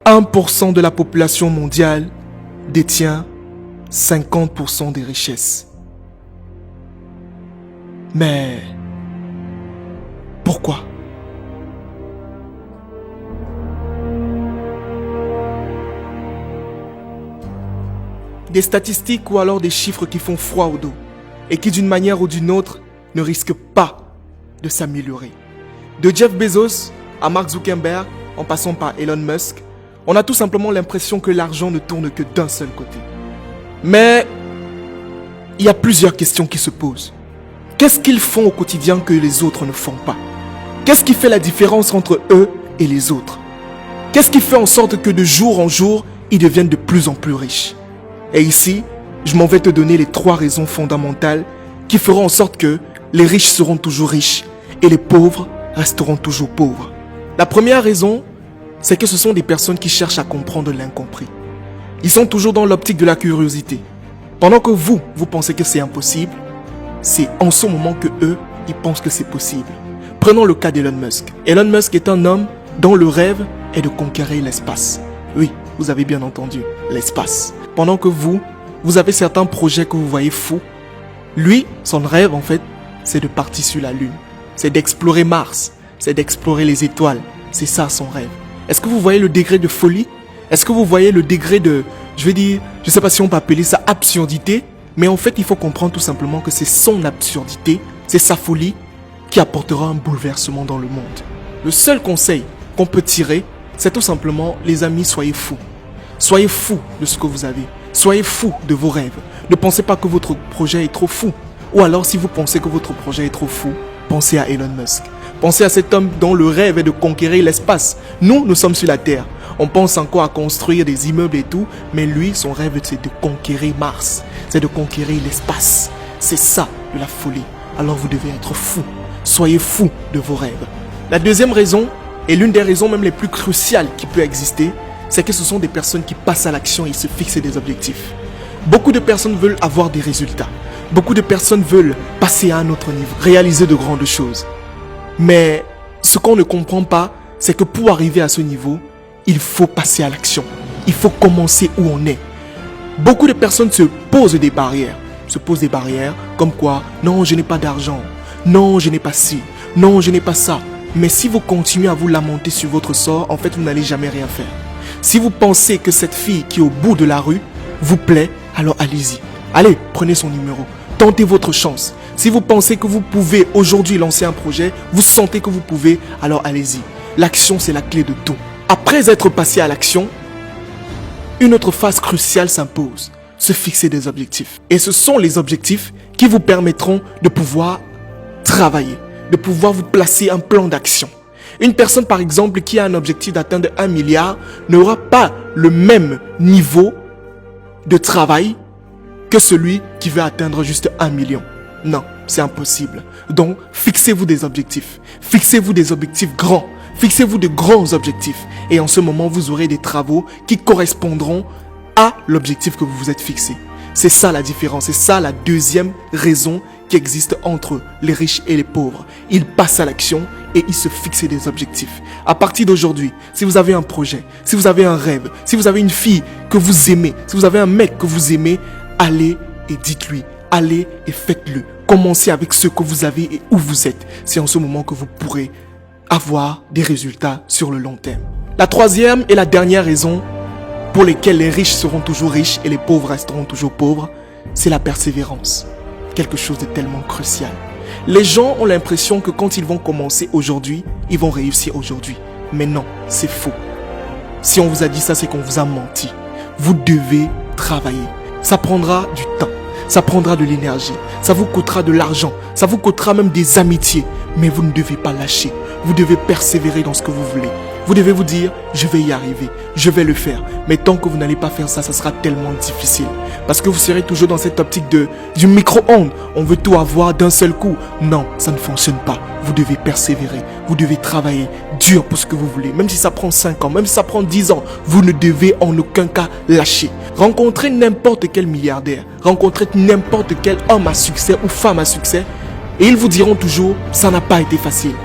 1% de la population mondiale détient 50% des richesses. Mais pourquoi? Des statistiques ou alors des chiffres qui font froid au dos et qui d'une manière ou d'une autre ne risquent pas de s'améliorer. De Jeff Bezos à Mark Zuckerberg, en passant par Elon Musk, on a tout simplement l'impression que l'argent ne tourne que d'un seul côté. Mais il y a plusieurs questions qui se posent. Qu'est-ce qu'ils font au quotidien que les autres ne font pas? Qu'est-ce qui fait la différence entre eux et les autres? Qu'est-ce qui fait en sorte que de jour en jour, ils deviennent de plus en plus riches? Et ici, je m'en vais te donner les 3 raisons fondamentales qui feront en sorte que les riches seront toujours riches et les pauvres resteront toujours pauvres. La première raison, c'est que ce sont des personnes qui cherchent à comprendre l'incompris. Ils sont toujours dans l'optique de la curiosité. Pendant que vous pensez que c'est impossible, c'est en ce moment que eux, ils pensent que c'est possible. Prenons le cas d'Elon Musk. Elon Musk est un homme dont le rêve est de conquérir l'espace. Oui, vous avez bien entendu, l'espace. Pendant que vous avez certains projets que vous voyez fous, lui, son rêve en fait, c'est de partir sur la Lune. C'est d'explorer Mars, c'est d'explorer les étoiles. C'est ça son rêve. Est-ce que vous voyez le degré de folie? Est-ce que vous voyez le degré de, je ne sais pas si on peut appeler ça absurdité, mais en fait, il faut comprendre tout simplement que c'est son absurdité, c'est sa folie qui apportera un bouleversement dans le monde. Le seul conseil qu'on peut tirer, c'est tout simplement, les amis, soyez fous. Soyez fous de ce que vous avez. Soyez fous de vos rêves. Ne pensez pas que votre projet est trop fou. Ou alors, si vous pensez que votre projet est trop fou, pensez à Elon Musk. Pensez à cet homme dont le rêve est de conquérir l'espace. Nous sommes sur la Terre. On pense encore à construire des immeubles et tout, mais lui, son rêve, c'est de conquérir Mars. C'est de conquérir l'espace. C'est ça, de la folie. Alors vous devez être fous. Soyez fous de vos rêves. La deuxième raison, et l'une des raisons même les plus cruciales qui peut exister, c'est que ce sont des personnes qui passent à l'action et se fixent des objectifs. Beaucoup de personnes veulent avoir des résultats. Beaucoup de personnes veulent passer à un autre niveau, réaliser de grandes choses. Mais ce qu'on ne comprend pas, c'est que pour arriver à ce niveau, il faut passer à l'action. Il faut commencer où on est. Beaucoup de personnes se posent des barrières. Comme quoi, non, je n'ai pas d'argent. Non, je n'ai pas ci. Non, je n'ai pas ça. Mais si vous continuez à vous lamenter sur votre sort, en fait, vous n'allez jamais rien faire. Si vous pensez que cette fille qui est au bout de la rue vous plaît, alors allez-y. Allez, prenez son numéro. Tentez votre chance. Si vous pensez que vous pouvez aujourd'hui lancer un projet, vous sentez que vous pouvez, alors allez-y. L'action, c'est la clé de tout. Après être passé à l'action, une autre phase cruciale s'impose. Se fixer des objectifs. Et ce sont les objectifs qui vous permettront de pouvoir travailler, de pouvoir vous placer un plan d'action. Une personne, par exemple, qui a un objectif d'atteindre 1 milliard n'aura pas le même niveau de travail que celui qui veut atteindre juste 1 million. Non, c'est impossible. Donc, fixez-vous des objectifs. Fixez-vous des objectifs grands. Fixez-vous de grands objectifs. Et en ce moment, vous aurez des travaux qui correspondront à l'objectif que vous vous êtes fixé. C'est ça la différence. C'est ça la deuxième raison qui existe entre les riches et les pauvres. Ils passent à l'action et ils se fixent des objectifs. À partir d'aujourd'hui, si vous avez un projet, si vous avez un rêve, si vous avez une fille que vous aimez, si vous avez un mec que vous aimez, allez et dites-lui. Allez et faites-le. Commencez avec ce que vous avez et où vous êtes. C'est en ce moment que vous pourrez avoir des résultats sur le long terme. La troisième et la dernière raison pour lesquelles les riches seront toujours riches et les pauvres resteront toujours pauvres, c'est la persévérance. Quelque chose de tellement crucial. Les gens ont l'impression que quand ils vont commencer aujourd'hui, ils vont réussir aujourd'hui. Mais non, c'est faux. Si on vous a dit ça, c'est qu'on vous a menti. Vous devez travailler. Ça prendra du temps. Ça prendra de l'énergie. Ça vous coûtera de l'argent. Ça vous coûtera même des amitiés. Mais vous ne devez pas lâcher. Vous devez persévérer dans ce que vous voulez. Vous devez vous dire, je vais y arriver, je vais le faire. Mais tant que vous n'allez pas faire ça, ça sera tellement difficile. Parce que vous serez toujours dans cette optique du micro-ondes. On veut tout avoir d'un seul coup. Non, ça ne fonctionne pas. Vous devez persévérer. Vous devez travailler dur pour ce que vous voulez. Même si ça prend 5 ans, même si ça prend 10 ans, vous ne devez en aucun cas lâcher. Rencontrez n'importe quel milliardaire. Rencontrez n'importe quel homme à succès ou femme à succès. Et ils vous diront toujours, ça n'a pas été facile.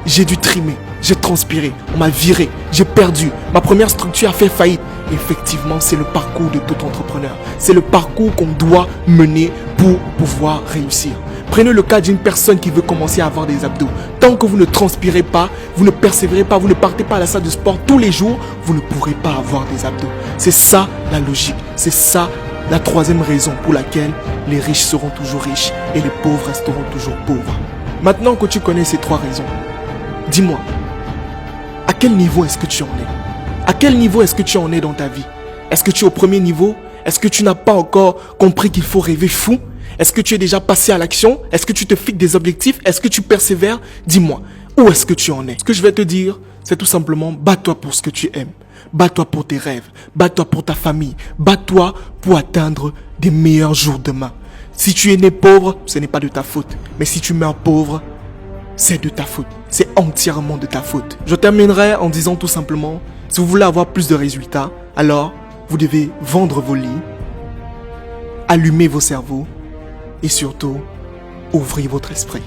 J'ai dû trimer. j'ai transpiré, on m'a viré, j'ai perdu, ma première structure a fait faillite. Effectivement, c'est le parcours de tout entrepreneur. C'est le parcours qu'on doit mener pour pouvoir réussir. Prenez le cas d'une personne qui veut commencer à avoir des abdos. Tant que vous ne transpirez pas, vous ne persévérez pas, vous ne partez pas à la salle de sport tous les jours, vous ne pourrez pas avoir des abdos. C'est ça la logique. C'est ça la troisième raison pour laquelle les riches seront toujours riches et les pauvres resteront toujours pauvres. Maintenant que tu connais ces trois raisons, dis-moi, à quel niveau est-ce que tu en es? À quel niveau est-ce que tu en es dans ta vie? Est-ce que tu es au premier niveau? Est-ce que tu n'as pas encore compris qu'il faut rêver fou? Est-ce que tu es déjà passé à l'action? Est-ce que tu te fixes des objectifs? Est-ce que tu persévères? Dis-moi, où est-ce que tu en es? Ce que je vais te dire, c'est tout simplement, bats-toi pour ce que tu aimes. Bats-toi pour tes rêves. Bats-toi pour ta famille. Bats-toi pour atteindre des meilleurs jours demain. Si tu es né pauvre, ce n'est pas de ta faute. Mais si tu meurs pauvre, c'est de ta faute. C'est entièrement de ta faute. Je terminerai en disant tout simplement, si vous voulez avoir plus de résultats, alors vous devez vendre vos lits, allumer vos cerveaux et surtout ouvrir votre esprit.